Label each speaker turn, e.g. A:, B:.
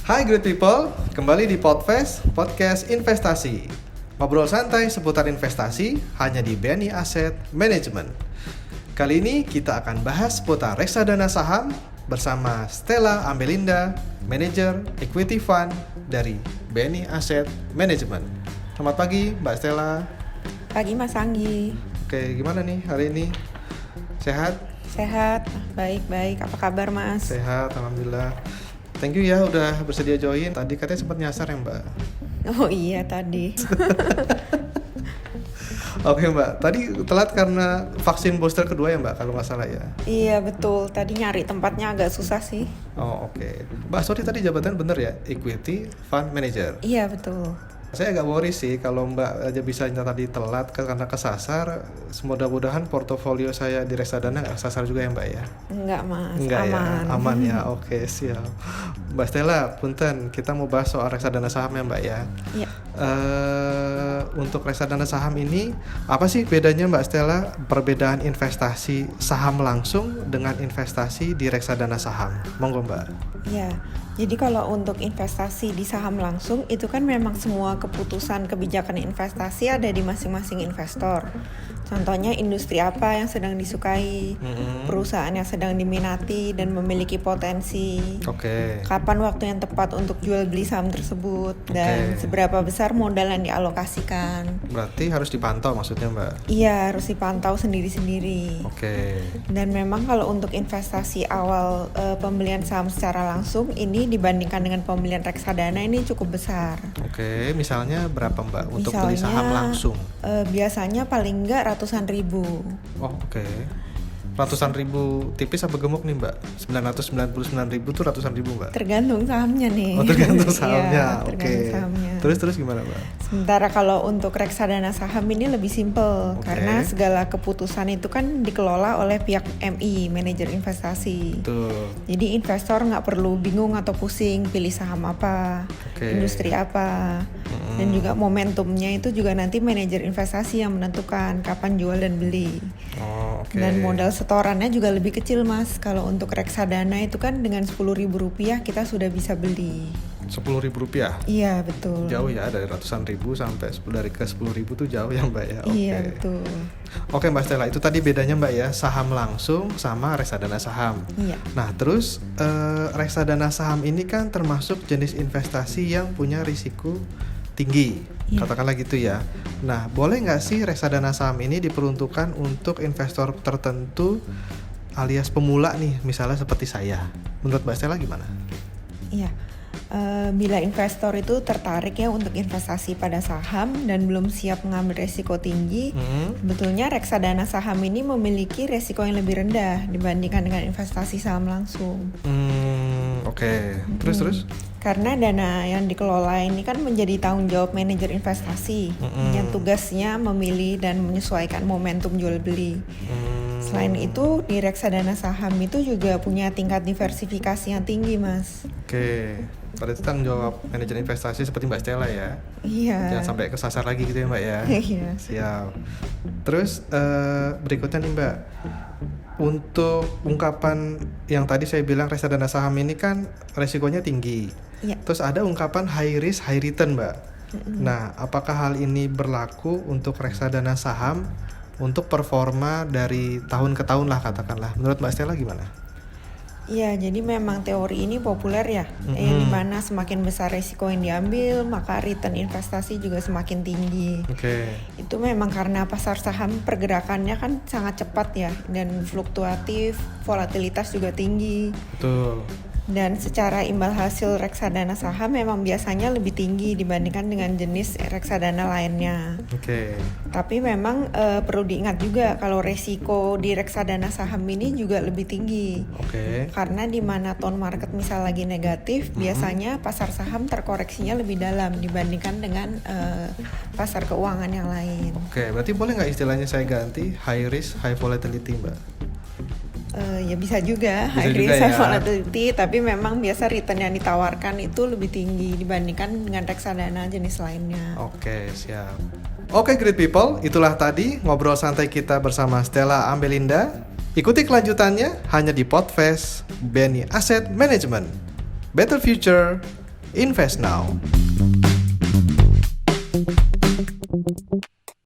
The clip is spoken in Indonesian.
A: Hai great people, kembali di podcast investasi. Ngobrol santai seputar investasi hanya di BNI Asset Management. Kali ini kita akan bahas seputar reksadana saham bersama Stella Amelinda, Manager Equity Fund dari BNI Asset Management. Selamat pagi Mbak Stella.
B: Pagi Mas Anggi.
A: Oke, gimana nih hari ini? Sehat?
B: Sehat, baik. Apa kabar Mas?
A: Sehat, alhamdulillah. Thank you ya udah bersedia join. Tadi katanya sempat nyasar ya Mbak.
B: Oh iya tadi.
A: Oke Mbak, tadi telat karena vaksin booster kedua ya Mbak kalau nggak salah ya.
B: Iya betul, tadi nyari tempatnya agak susah sih.
A: Oh oke. Mbak sorry tadi jabatan bener ya, Equity Fund Manager.
B: Iya betul.
A: Saya agak worry sih kalau Mbak aja bisa tadi telat karena kesasar. Mudah-mudahan portofolio saya di reksadana nggak kesasar juga ya Mbak ya.
B: Enggak Mas,
A: Enggak
B: aman.
A: ya, aman ya. Oke siap. Mbak Stella, punten kita mau bahas soal reksadana saham ya Mbak ya.
B: Iya.
A: Untuk reksadana saham ini apa sih bedanya Mbak Stella, perbedaan investasi saham langsung dengan investasi di reksadana saham? Monggo Mbak.
B: Iya. Jadi kalau untuk investasi di saham langsung itu kan memang semua keputusan kebijakan investasi ada di masing-masing investor. Contohnya industri apa yang sedang disukai, perusahaan yang sedang diminati dan memiliki potensi.
A: Oke.
B: Kapan waktu yang tepat untuk jual beli saham tersebut dan seberapa besar modal yang dialokasikan.
A: Berarti harus dipantau maksudnya Mbak?
B: Iya, harus dipantau sendiri-sendiri.
A: Oke.
B: Dan memang kalau untuk investasi awal pembelian saham secara langsung ini dibandingkan dengan pembelian reksadana ini cukup besar.
A: Oke, misalnya berapa Mbak untuk
B: Misalnya,
A: beli saham langsung?
B: Biasanya paling enggak ratusan ribu.
A: Oh oke. Ratusan ribu tipis apa gemuk nih Mbak? 999.000 tuh ratusan ribu Mbak?
B: Tergantung sahamnya nih.
A: Oh tergantung sahamnya.
B: Iya, tergantung
A: Oke.
B: sahamnya.
A: Terus gimana Mbak?
B: Sementara kalau untuk reksadana saham ini lebih simpel karena segala keputusan itu kan dikelola oleh pihak MI, manajer investasi.
A: Betul.
B: Jadi investor nggak perlu bingung atau pusing pilih saham apa, industri apa, dan juga momentumnya itu juga nanti manajer investasi yang menentukan kapan jual dan beli.
A: Oh, oke.
B: Dan modal setorannya juga lebih kecil Mas. Kalau untuk reksadana itu kan dengan Rp10.000 kita sudah bisa beli.
A: Rp10.000?
B: Iya betul.
A: Jauh ya, dari ratusan ribu sampai dari ke 10.000 tuh jauh ya Mbak ya.
B: Iya betul.
A: Oke Mbak Stella, itu tadi bedanya Mbak ya, saham langsung sama reksadana saham.
B: Iya.
A: Nah terus reksadana saham ini kan termasuk jenis investasi yang punya risiko tinggi, katakanlah gitu ya. Nah boleh nggak sih reksadana saham ini diperuntukkan untuk investor tertentu alias pemula nih, misalnya seperti saya? Menurut Mbak Stella gimana?
B: Iya. Bila investor itu tertarik ya untuk investasi pada saham dan belum siap mengambil resiko tinggi, sebetulnya reksadana saham ini memiliki resiko yang lebih rendah dibandingkan dengan investasi saham langsung.
A: Oke. Terus?
B: Karena dana yang dikelola ini kan menjadi tanggung jawab manajer investasi yang tugasnya memilih dan menyesuaikan momentum jual beli. Selain itu, di reksadana saham itu juga punya tingkat diversifikasi yang tinggi, Mas.
A: Oke, berarti tanggung jawab manajer investasi seperti Mbak Stella ya?
B: Iya.
A: Jangan sampai kesasar lagi gitu ya Mbak ya?
B: Iya.
A: Siap. Terus berikutnya nih Mbak, untuk ungkapan yang tadi saya bilang reksadana saham ini kan resikonya tinggi.
B: Iya.
A: Terus ada ungkapan high risk high return Mbak. Nah, apakah hal ini berlaku untuk reksadana saham untuk performa dari tahun ke tahun lah katakanlah? Menurut Mbak Stella gimana?
B: Iya, jadi memang teori ini populer ya, yang dimana semakin besar resiko yang diambil, maka return investasi juga semakin tinggi.
A: Oke.
B: Itu memang karena pasar saham pergerakannya kan sangat cepat ya, dan fluktuatif, volatilitas juga tinggi.
A: Betul.
B: Dan secara imbal hasil reksadana saham memang biasanya lebih tinggi dibandingkan dengan jenis reksadana lainnya.
A: Oke.
B: Tapi memang perlu diingat juga kalau resiko di reksadana saham ini juga lebih tinggi.
A: Oke.
B: Karena di mana tone market misal lagi negatif, biasanya pasar saham terkoreksinya lebih dalam dibandingkan dengan pasar keuangan yang lain.
A: Oke, berarti boleh nggak istilahnya saya ganti high risk high volatility Mbak?
B: Ya bisa juga
A: Bisa
B: high
A: juga
B: risk
A: ya.
B: high volatility, tapi memang biasa return yang ditawarkan itu lebih tinggi dibandingkan dengan reksadana jenis lainnya.
A: Oke, siap. Oke, great people, itulah tadi ngobrol santai kita bersama Stella Amelinda, Ikuti kelanjutannya hanya di Podfest BNI Asset Management. Better Future, Invest Now.